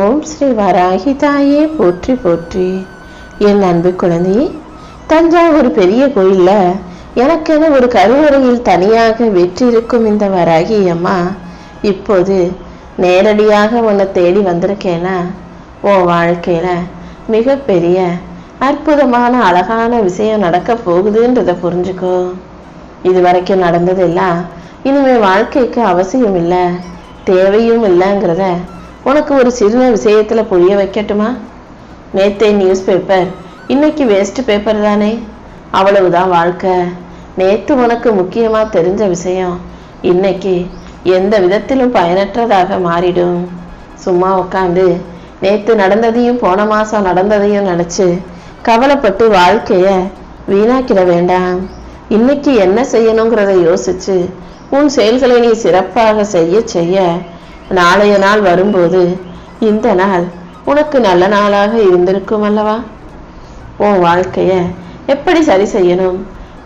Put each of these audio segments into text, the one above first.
ஓம் ஸ்ரீ வராகி தாயே போற்றி போற்றி. என் அன்பு குழந்தையே, தஞ்சாவூர் பெரிய கோயில்ல எனக்கென ஒரு கருவறையில் தனியாக வெற்றிருக்கும் இந்த வராகி அம்மா இப்போது நேரடியாக உன்னை தேடி வந்திருக்கேனா, உன் வாழ்க்கையில மிகப்பெரிய அற்புதமான அழகான விஷயம் நடக்க போகுதுன்றத புரிஞ்சுக்கோ. இது வரைக்கும் நடந்ததெல்லாம் இனிமே வாழ்க்கைக்கு அவசியம் இல்லை, தேவையும் இல்லைங்கிறத உனக்கு ஒரு சின்ன விஷயத்துல புரிய வைக்கட்டுமா? நேத்தே நியூஸ் பேப்பர் இன்னைக்கு வேஸ்ட் பேப்பர் தானே, அவ்வளவுதான் வாழ்க்கை. நேத்து உனக்கு முக்கியமா தெரிஞ்ச விஷயம் இன்னைக்கு எந்த விதத்திலும் பயனற்றதாக மாறிடும். சும்மா உட்காந்து நேத்து நடந்ததையும் போன மாசம் நடந்ததையும் நினைச்சு கவலைப்பட்டு வாழ்க்கைய வீணாக்கிட வேண்டாம். இன்னைக்கு என்ன செய்யணுங்கிறத யோசிச்சு உன் செயல்களை நீ சிறப்பாக செய்ய செய்ய நாளைய நாள் வரும்போது இந்த நாள் உனக்கு நல்ல நாளாக இருந்திருக்கும் அல்லவா? உன் வாழ்க்கைய எப்படி சரி செய்யணும்,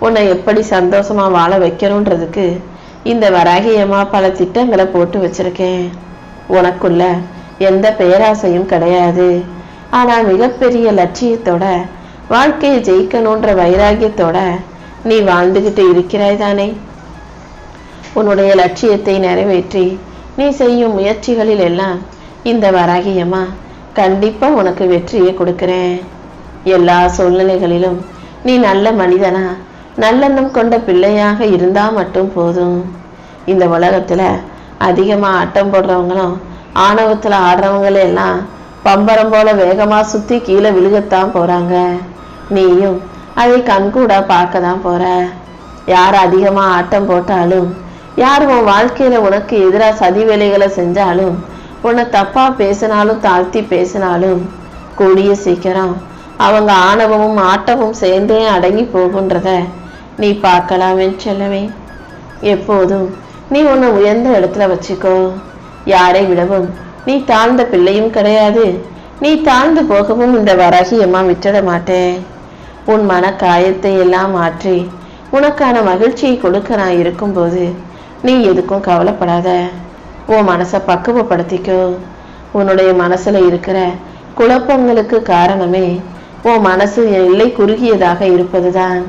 உன்னை எப்படி சந்தோஷமா வாழ வைக்கணுன்றதுக்கு இந்த வராகியம்மா பல திட்டங்களை போட்டு வச்சிருக்கேன். உனக்குள்ள எந்த பேராசையும் கிடையாது, ஆனா மிகப்பெரிய லட்சியத்தோட வாழ்க்கையை ஜெயிக்கணுன்ற வைராகியத்தோட நீ வாழ்ந்துகிட்டு இருக்கிறாய் தானே. உன்னுடைய லட்சியத்தை நிறைவேற்றி நீ செய்யும் முயற்சிகளில் எல்லாம் இந்த வராகியம்மா கண்டிப்பா உனக்கு வெற்றியை கொடுக்கிறேன். எல்லா சூழ்நிலைகளிலும் நீ நல்ல மனிதனா நல்லெண்ணம் கொண்ட பிள்ளையாக இருந்தா மட்டும் போதும். இந்த உலகத்துல அதிகமா ஆட்டம் போடுறவங்களும் ஆணவத்துல ஆடுறவங்கள எல்லாம் பம்பரம் போல வேகமா சுத்தி கீழே விழுகத்தான் போறாங்க. நீயும் அதை கண்கூடா பார்க்கதான் போற. யார் அதிகமா ஆட்டம் போட்டாலும், யார் உன் வாழ்க்கையில உனக்கு எதிராக சதி வேலைகளை செஞ்சாலும், உன்னை தப்பா பேசினாலும் தாழ்த்தி பேசினாலும் கூடிய சீக்கிரம் அவங்க ஆணவமும் ஆட்டமும் சேர்ந்தே அடங்கி போகுன்றத நீ பார்க்கலாமே செல்லவே. எப்போதும் நீ உன்னை உயர்ந்த இடத்துல வச்சுக்கோ. யாரை விடவும் நீ தாழ்ந்த பிள்ளையும் கிடையாது, நீ தாழ்ந்து போகவும் இந்த வராகியம்மா விட்டுட மாட்டேன். உன் மன காயத்தை எல்லாம் மாற்றி உனக்கான மகிழ்ச்சியை கொடுக்க நான் இருக்கும்போது நீ எதுக்கும் கவலைப்படாத. உன் மனசை பக்குவப்படுத்திக்கோ. உன்னுடைய மனசுல இருக்கிற குழப்பங்களுக்கு காரணமே உன் மனசு எல்லை குறுகியதாக இருப்பதுதான்.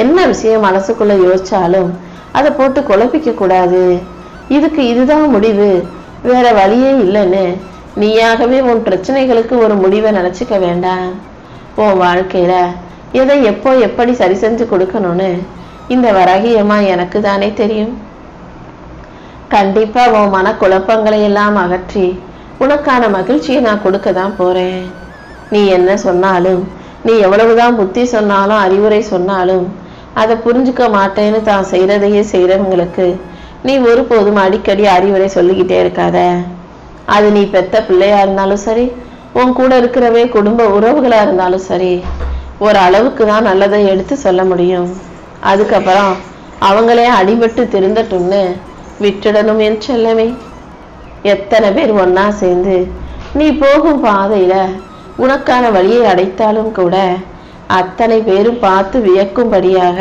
என்ன விஷயம் மனசுக்குள்ள யோசிச்சாலும் அதை போட்டு குழப்பிக்க கூடாது. இதுக்கு இதுதான் முடிவு, வேற வழியே இல்லைன்னு நீயாகவே உன் பிரச்சனைகளுக்கு ஒரு முடிவை நினைச்சுக்க வேண்டாம். உன் வாழ்க்கையில எதை எப்போ எப்படி சரி செஞ்சு கொடுக்கணும்னு இந்த வராகியம்மா எனக்கு தானே தெரியும். கண்டிப்பா உன் மன குழப்பங்களை எல்லாம் அகற்றி உனக்கான மகிழ்ச்சியை நான் கொடுக்க தான் போறேன். நீ என்ன சொன்னாலும், நீ எவ்வளவுதான் புத்தி சொன்னாலும் அறிவுரை சொன்னாலும் அதை புரிஞ்சுக்க மாட்டேன்னு தான் செய்யறதையே செய்யறவங்களுக்கு நீ ஒருபோதும் அடிக்கடி அறிவுரை சொல்லிக்கிட்டே இருக்காத. அது நீ பெத்த பிள்ளையா இருந்தாலும் சரி, உன் கூட இருக்கிறவே குடும்ப உறவுகளா இருந்தாலும் சரி, ஒரு அளவுக்கு தான் நல்லதை எடுத்து சொல்ல முடியும். அதுக்கப்புறம் அவங்களே அடிபட்டு திருந்தட்டும்னு விட்டுடணும் என் செல்லமே. எத்தனை பேர் ஒன்னா சேர்ந்து நீ போகும் பாதையில உனக்கான வழியை அடைத்தாலும் கூட அத்தனை பேரும் பார்த்து வியக்கும்படியாக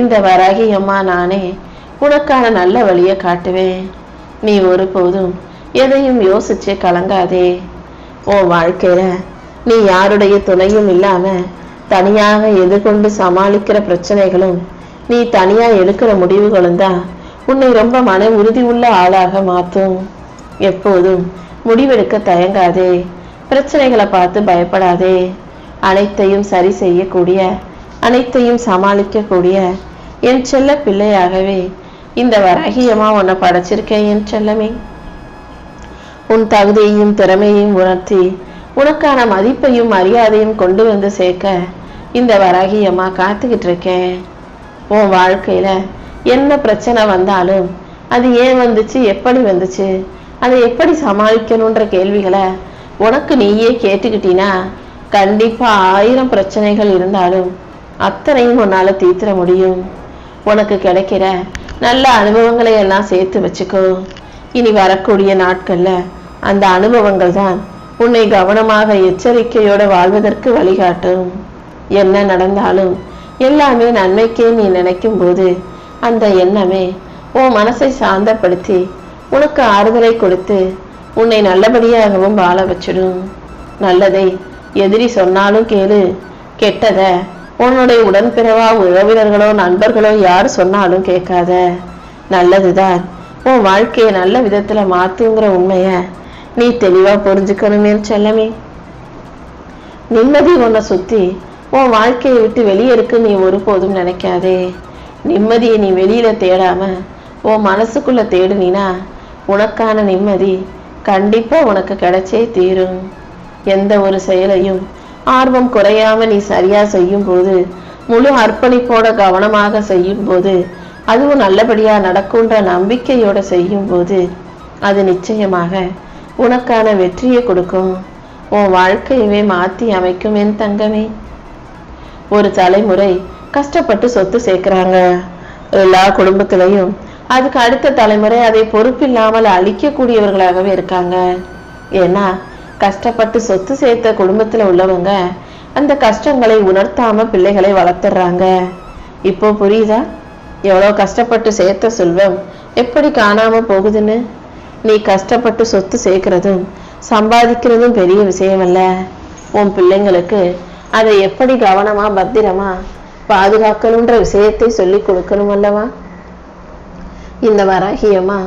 இந்த வராகியம்மா நானே உனக்கான நல்ல வழியை காட்டுவேன். நீ ஒருபோதும் எதையும் யோசிச்சு கலங்காதே. உன் வாழ்க்கையில நீ யாருடைய துணையும் இல்லாம தனியாக எதிர்கொண்டு சமாளிக்கிற பிரச்சனைகளும் நீ தனியா எடுக்கிற முடிவுகளும் தான் உன்னை ரொம்ப மன உறுதி உள்ள ஆளாக மாற்றும். எப்போதும் முடிவெடுக்க தயங்காதே. பிரச்சனைகளை பார்த்து பயப்படாதே. அனைத்தையும் சரி செய்யக்கூடிய, அனைத்தையும் சமாளிக்கக்கூடிய என் செல்ல பிள்ளையாகவே இந்த வராகியம்மா உன்னை படைச்சிருக்கேன் என் செல்லமே. உன் தகுதியையும் திறமையையும் உணர்த்தி உனக்கான மதிப்பையும் மரியாதையும் கொண்டு வந்து சேர்க்க இந்த வராகியம்மா காத்துக்கிட்டு இருக்கேன். உன் வாழ்க்கையில என்ன பிரச்சனை வந்தாலும் அது ஏன் வந்துச்சு, எப்படி வந்துச்சு, அதை எப்படி சமாளிக்கணுன்ற கேள்விகளை உனக்கு நீயே கேட்டுக்கிட்டீனா கண்டிப்பா 1000 பிரச்சனைகள் இருந்தாலும் அத்தனையும் உன்னால தீர்த்திட முடியும். உனக்கு கிடைக்கிற நல்ல அனுபவங்களை எல்லாம் சேர்த்து வச்சுக்கோ. இனி வரக்கூடிய நாட்கள்ல அந்த அனுபவங்கள் தான் உன்னை கவனமாக எச்சரிக்கையோட வாழ்வதற்கு வழிகாட்டும். என்ன நடந்தாலும் எல்லாமே நன்மைக்கே நீ நினைக்கும் போது அந்த எண்ணமே உன் மனசை சாந்தப்படுத்தி உனக்கு ஆறுதலை கொடுத்து உன்னை நல்லபடியாகவும் வாழ வச்சிடும். நல்லதை எதிரி சொன்னாலும் கேளு, கெட்டத உன்னுடைய உடன்பிறவா உறவினர்களோ நண்பர்களோ யார் சொன்னாலும் கேட்காத. நல்லதுதான் உன் வாழ்க்கையை நல்ல விதத்துல மாத்துங்கிற உண்மைய நீ தெளிவா புரிஞ்சுக்கணுமே செல்லமே. நிம்மதி உன்னை சுத்தி உன் வாழ்க்கையை விட்டு வெளியே இருக்கு நீ ஒருபோதும் நினைக்காதே. நிம்மதியை நீ வெளியில தேடாம உன் மனசுக்குள்ள தேடுனீனா உனக்கான நிம்மதி கண்டிப்பா உனக்கு கிடைச்சே தீரும். எந்த ஒரு செயலையும் ஆர்வம் குறையாம நீ சரியா செய்யும் போது, முழு அர்ப்பணிப்போட கவனமாக செய்யும் போது, அதுவும் நல்லபடியா நடக்கும்ன்ற நம்பிக்கையோட செய்யும் போது அது நிச்சயமாக உனக்கான வெற்றியை கொடுக்கும். உன் வாழ்க்கையவே மாத்தி அமைக்கும் என் தங்கமே. ஒரு தலைமுறை கஷ்டப்பட்டு சொத்து சேர்க்கிறாங்க. எல்லா குடும்பத்திலையும் அதுக்கு அடுத்த தலைமுறை அதை பொறுப்பில்லாமல் அழிக்கக்கூடியவர்களாகவே இருக்காங்க. ஏன்னா கஷ்டப்பட்டு சொத்து சேர்த்த குடும்பத்துல உள்ளவங்க அந்த கஷ்டங்களை உணர்த்தாம பிள்ளைகளை வளர்த்துறாங்க. இப்போ புரியுதா எவ்வளவு கஷ்டப்பட்டு சேர்த்த செல்வம் எப்படி காணாம போகுதுன்னு? நீ கஷ்டப்பட்டு சொத்து சேர்க்கிறதும் சம்பாதிக்கிறதும் பெரிய விஷயம் அல்ல. உன் பிள்ளைங்களுக்கு அதை எப்படி கவனமா பத்திரமா பாதுகாக்கணுன்ற விஷயத்தை சொல்லி கொடுக்கணும் அல்லவா? இந்த வராகியம்மா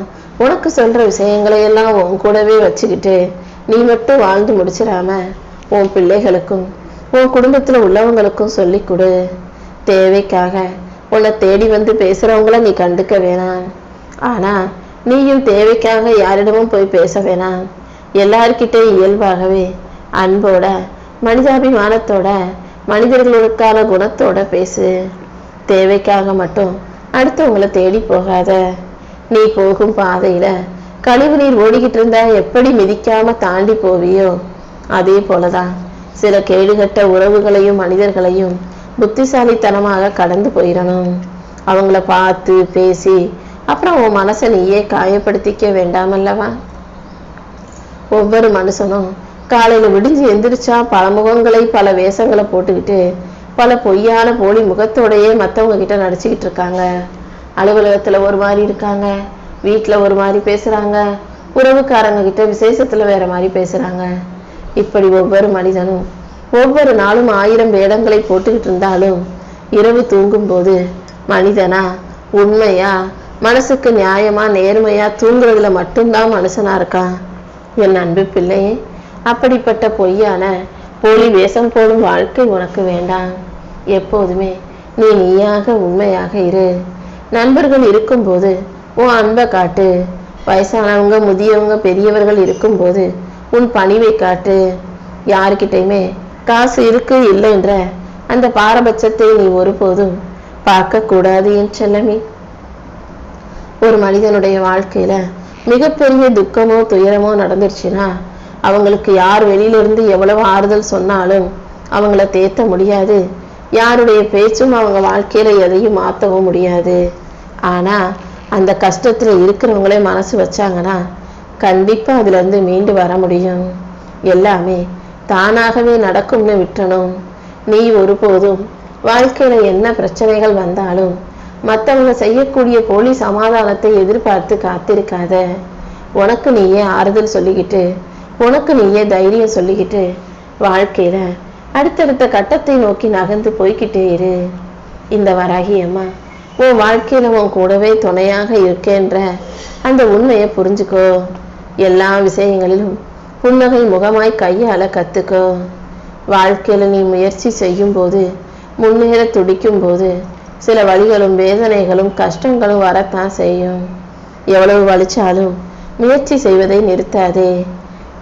உனக்கு சொல்ற விஷயங்களை எல்லாம் உன் கூடவே வச்சுக்கிட்டு நீ மட்டும் வாழ்ந்து முடிச்சிடாம உன் பிள்ளைகளுக்கும் உன் குடும்பத்துல உள்ளவங்களுக்கும் சொல்லி கொடு. தேவைக்காக உன்னை தேடி வந்து பேசுறவங்கள நீ கண்டுக்க வேணாம். ஆனா நீயும் தேவைக்காக யாரிடமும் போய் பேச வேணாம். எல்லார்கிட்டே இயல்பாகவே அன்போட மனிதாபிமானத்தோட மனிதர்களுக்கான குணத்தோட பேசு. தேவைக்காக மட்டும் அடுத்தவங்களை தேடி போகாத. நீ போகும் பாதையில கழிவு நீர் ஓடிக்கிட்டு இருந்தா எப்படி மிதிக்காம தாண்டி போவியோ அதே போலதான் சில கேடுகட்ட உறவுகளையும் மனிதர்களையும் புத்திசாலித்தனமாக கடந்து போயிடணும். அவங்கள பார்த்து பேசி அப்புறம் உன் மனசை நீயே காயப்படுத்திக்க வேண்டாம் அல்லவா? ஒவ்வொரு மனுஷனும் காலையில விடிஞ்சு எந்திரிச்சா பல முகங்களை பல வேஷங்களை போட்டுக்கிட்டு பல பொய்யான போலி முகத்தோடையே மற்றவங்க கிட்ட நடிச்சுக்கிட்டு இருக்காங்க. அலுவலகத்துல ஒரு மாதிரி இருக்காங்க, வீட்டுல ஒரு மாதிரி பேசுறாங்க, உறவுக்காரங்க கிட்ட விசேஷத்துல வேற மாதிரி பேசுறாங்க. இப்படி ஒவ்வொரு மனிதனும் ஒவ்வொரு நாளும் 1000 வேடங்களை போட்டுக்கிட்டு இருந்தாலும் இரவு தூங்கும் போது மனிதனா உண்மையா மனசுக்கு நியாயமா நேர்மையா தூங்குறதுல மட்டும்தான் மனுஷனா இருக்கான். என் அன்பு பிள்ளையே, அப்படிப்பட்ட பொய்யான போலி வேஷம் போடும் வாழ்க்கை உனக்கு வேண்டாம். எப்போதுமே நீ நீயாக உண்மையாக இரு. நண்பர்கள் இருக்கும்போது உன் அன்பை காட்டு. வயசானவங்க முதியவங்க பெரியவர்கள் இருக்கும்போது உன் பணிவை காட்டு. யாருக்கிட்டையுமே காசு இருக்கு இல்லைன்ற அந்த பாரபட்சத்தை நீ ஒருபோதும் பார்க்க கூடாது என் செல்லமே. ஒரு மனிதனுடைய வாழ்க்கையில மிகப்பெரிய துக்கமோ துயரமோ நடந்துருச்சுன்னா அவங்களுக்கு யார் வெளியில இருந்து எவ்வளவு ஆறுதல் சொன்னாலும் அவங்கள தேத்த முடியாது. யாருடைய பேச்சும் அவங்க வாழ்க்கையில எதையும் மாற்றவும் முடியாது. ஆனா அந்த கஷ்டத்துல இருக்கிறவங்களே மனசு வச்சாங்கன்னா கண்டிப்பா அதுல இருந்து மீண்டு வர முடியும். எல்லாமே தானாகவே நடக்கும்னு விட்டணும். நீ ஒருபோதும் வாழ்க்கையில என்ன பிரச்சனைகள் வந்தாலும் மற்றவங்க செய்யக்கூடிய போலி சமாதானத்தை எதிர்பார்த்து காத்திருக்காத. உனக்கு நீயே ஆறுதல் சொல்லிக்கிட்டு உனக்கு நீயே தைரியம் சொல்லிக்கிட்டு வாழ்க்கையில அடுத்தடுத்த கட்டத்தை நோக்கி நகர்ந்து போய்கிட்டே இரு. இந்த வராகி அம்மா உன் வாழ்க்கையில உன் கூடவே துணையாக இருக்கேன்ற அந்த உண்மையை புரிஞ்சுக்கோ. எல்லா விஷயங்களிலும் புன்னகை முகமாய் கையால கத்துக்கோ. வாழ்க்கையில நீ முயற்சி செய்யும் போது முன்னேற துடிக்கும் போது சில வழிகளும் வேதனைகளும் கஷ்டங்களும் வரத்தான் செய்யும். எவ்வளவு வலிச்சாலும் முயற்சி செய்வதை நிறுத்தாதே.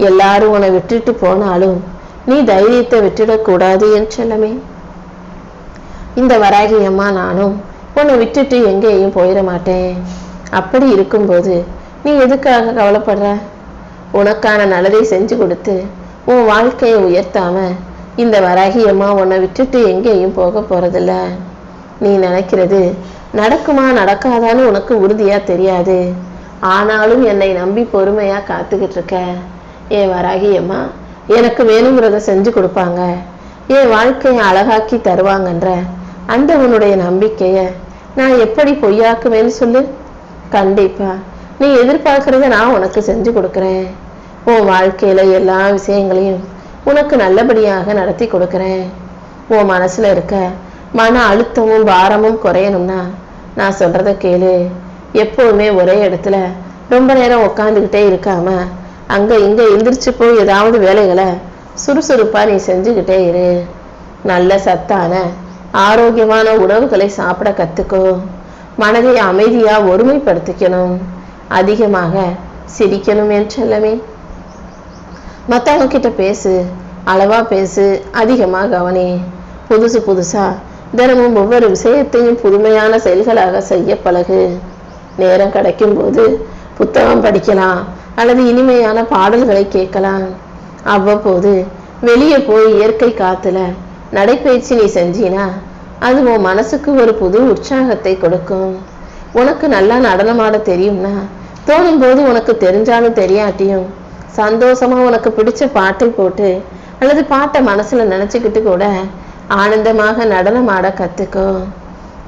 எல்லாரும் உன்னை விட்டுட்டு போனாலும் நீ தைரியத்தை விட்டுடக்கூடாது என் செல்லமே. இந்த வராகி அம்மா நானும் உன்னை விட்டுட்டு எங்கேயும் போயிட மாட்டேன். அப்படி இருக்கும்போது நீ எதுக்காக கவலைப்படுற? உனக்கான நல்லதை செஞ்சு கொடுத்து உன் வாழ்க்கையை உயர்த்தாம இந்த வராகி அம்மா உன்னை விட்டுட்டு எங்கேயும் போக போறதில்ல. நீ நினைக்கிறது நடக்குமா நடக்காதான்னு உனக்கு உறுதியா தெரியாது. ஆனாலும் என்னை நம்பி பொறுமையா காத்துக்கிட்டு இருக்க. என் வராகி அம்மா எனக்கு வேணுங்கிறத செஞ்சு கொடுப்பாங்க, என் வாழ்க்கையை அழகாக்கி தருவாங்கன்ற அந்த உன்னுடைய நம்பிக்கைய நான் எப்படி பொய்யாக்குவேன்னு சொல்லு. கண்டிப்பா நீ எதிர்பார்க்கறத நான் உனக்கு செஞ்சு கொடுக்குறேன். உன் வாழ்க்கையில எல்லா விஷயங்களையும் உனக்கு நல்லபடியாக நடத்தி கொடுக்குறேன். உன் மனசுல இருக்க மன அழுத்தமும் பாரமும் குறையணும்னா நான் சொல்றத கேளு. எப்பவுமே ஒரே இடத்துல ரொம்ப நேரம் உட்காந்துக்கிட்டே இருக்காம அங்க இங்க எந்திரிச்சு போய் ஏதாவது வேலைகளை சுறுசுறுப்பா நீ செஞ்சுக்கிட்டே இரு. நல்ல சத்தான ஆரோக்கியமான உணவுகளை சாப்பிட கத்துக்கோ. மனதை அமைதியா ஒருமைப்படுத்திக்கணும். அதிகமாக சிரிக்கணும் என் செல்லமே. மற்றவங்க கிட்ட பேசு, அளவா பேசு, அதிகமா கவனி. புதுசா தினமும் ஒவ்வொரு விஷயத்தையும் புதுமையான செயல்களாக செய்ய பழகு. நேரம் கிடைக்கும் போது புத்தகம் படிக்கலாம் அல்லது இனிமையான பாடல்களை கேட்கலாம். அவ்வப்போது வெளியே போய் இயற்கை காத்துல நடைப்பயிற்சி நீ செஞ்சினா அது உன் மனசுக்கு ஒரு புது உற்சாகத்தை கொடுக்கும். உனக்கு நல்லா நடனமாட தெரியும்னா தோணும் போது உனக்கு தெரிஞ்சாலும் தெரியாட்டியும் சந்தோஷமா உனக்கு பிடிச்ச பாட்டை போட்டு அல்லது பாட்டை மனசுல நினைச்சுக்கிட்டு கூட ஆனந்தமாக நடனமாட கத்துக்கோ.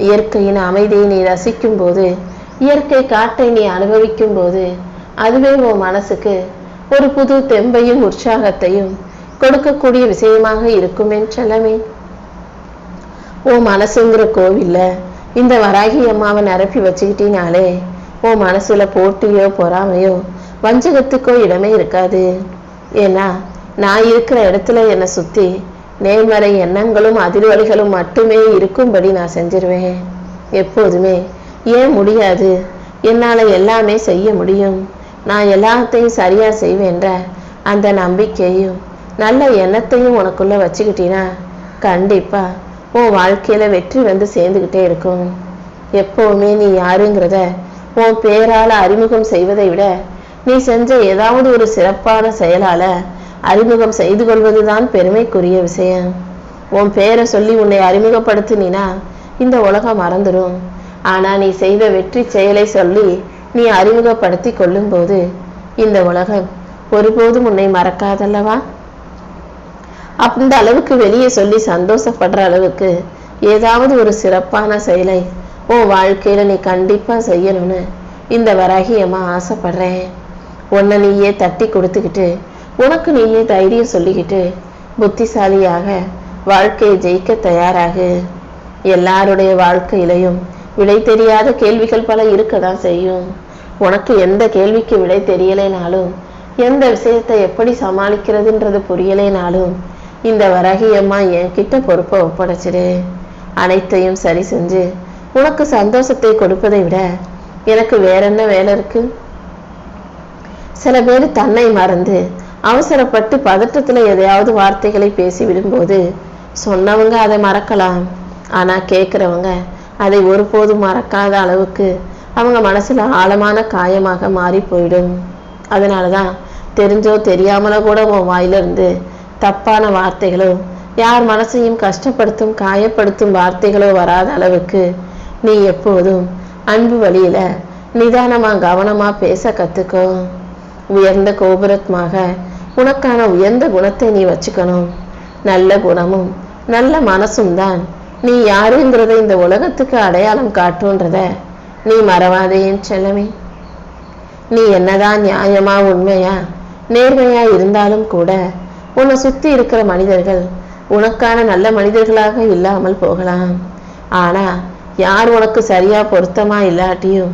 இயற்கையின் அமைதியை நீ ரசிக்கும் போது, இயற்கை காற்றை நீ அனுபவிக்கும் போது அதுவே உன் மனசுக்கு ஒரு புது தெம்பையும் உற்சாகத்தையும் கொடுக்கக்கூடிய விஷயமாக இருக்கும் என் செல்லமே. உன் மனசுங்கிற கோவில்ல இந்த வராகி அம்மாவை நிரப்பி வச்சுக்கிட்டீனாலே உன் மனசுல போட்டியோ பொறாமையோ வஞ்சகத்துக்கோ இடமே இருக்காது. ஏன்னா நான் இருக்கிற இடத்துல என்னை சுத்தி நேர்மறை எண்ணங்களும் அதிர்வலைகளும் மட்டுமே இருக்கும்படி நான் செஞ்சிருவேன். எப்போதுமே ஏன் முடியாது, என்னால எல்லாமே செய்ய முடியும், நான் எல்லாத்தையும் சரியா செய்வேன்ற அந்த நம்பிக்கையும் நல்ல எண்ணத்தையும் உனக்குள்ள வச்சுக்கிட்டீனா கண்டிப்பா உன் வாழ்க்கையில வெற்றி வந்து சேர்ந்துகிட்டே இருக்கும். எப்பவுமே நீ யாருங்கிறத உன் பேரால அறிமுகம் செய்வதை விட நீ செஞ்ச ஏதாவது ஒரு சிறப்பான செயலால அறிமுகம் செய்து கொள்வதுதான் பெருமைக்குரிய விஷயம். உன் பேரை சொல்லி உன்னை அறிமுகப்படுத்தினா இந்த உலகம் மறந்துடும். ஆனா நீ செய்த வெற்றி செயலை சொல்லி நீ அறிமுகப்படுத்தி கொள்ளும் போது இந்த உலகம் ஒருபோதும் உன்னை மறக்காதல்லவா? அந்த அளவுக்கு வெளியே சொல்லி சந்தோஷப்படுற அளவுக்கு ஏதாவது ஒரு சிறப்பான செயலை உன் வாழ்க்கையில நீ கண்டிப்பா செய்யணும்னு இந்த வராகியம்மா ஆசைப்படுறேன். உன்னை நீயே தட்டி கொடுத்துக்கிட்டு உனக்கு நீயே தைரியம் சொல்லிக்கிட்டு புத்திசாலியாக வாழ்க்கையை ஜெயிக்க தயாராகு. எல்லாருடைய வாழ்க்கையிலையும் விடை தெரியாத கேள்விகள் பல இருக்கதான் செய்யும். உனக்கு எந்த கேள்விக்கு விடை தெரியலைனாலும், எந்த விஷயத்தை எப்படி சமாளிக்கிறதுன்றது புரியலைனாலும் இந்த வராகியம்மா என்கிட்ட பொறுப்பை ஒப்படைச்சிடு. அனைத்தையும் சரி செஞ்சு உனக்கு சந்தோஷத்தை கொடுப்பதை விட எனக்கு வேற என்ன வேலை இருக்கு? சில பேர் தன்னை மறந்து அவசரப்பட்டு பதட்டத்துல எதையாவது வார்த்தைகளை பேசி விடும்போது சொன்னவங்க அதை மறக்கலாம், ஆனா கேட்கிறவங்க அதை ஒருபோதும் மறக்காத அளவுக்கு அவங்க மனசுல ஆழமான காயமாக மாறி போயிடும். அதனாலதான் தெரிஞ்சோ தெரியாமலோ கூட உன் வாயிலிருந்து தப்பான வார்த்தைகளோ யார் மனசையும் கஷ்டப்படுத்தும் காயப்படுத்தும் வார்த்தைகளோ வராத அளவுக்கு நீ எப்போதும் அன்பு வழியில நிதானமா கவனமா பேச கத்துக்கோ. உயர்ந்த கோபுரத்மாக உனக்கான உயர்ந்த குணத்தை நீ வச்சுக்கணும். நல்ல குணமும் நல்ல மனசும் தான் நீ யாருங்கிறத இந்த உலகத்துக்கு அடையாளம் காட்டுன்றத நீ மறவாதே என் செல்லமே. நீ என்னதான் நியாயமா உண்மையா நேர்மையா இருந்தாலும் கூட உன்னை சுத்தி இருக்கிற மனிதர்கள் உனக்கான நல்ல மனிதர்களாக இல்லாமல் போகலாம். ஆனா யார் உனக்கு சரியா பொருத்தமா இல்லாட்டியும்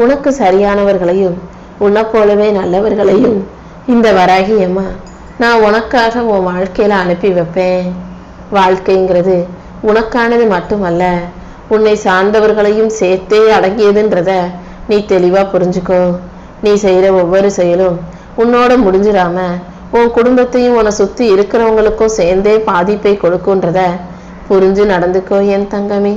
உனக்கு சரியானவர்களையும் உன்னை போலவே நல்லவர்களையும் இந்த வராகியம்மா நான் உனக்காக உன் வாழ்க்கையில அனுப்பி வைப்பேன். வாழ்க்கைங்கிறது உனக்கானது மட்டுமல்ல, உன்னை சார்ந்தவர்களையும் சேர்த்தே அடங்கியதுன்றத நீ தெளிவா புரிஞ்சுக்கோ. நீ செய்யற ஒவ்வொரு செயலும் உன்னோட முடிஞ்சிடாம உன் குடும்பத்தையும் உன்னை சுத்தி இருக்கிறவங்களுக்கும் சேர்ந்தே பாதிப்பை கொடுக்குன்றத புரிஞ்சு நடந்துக்கோ என் தங்கமே.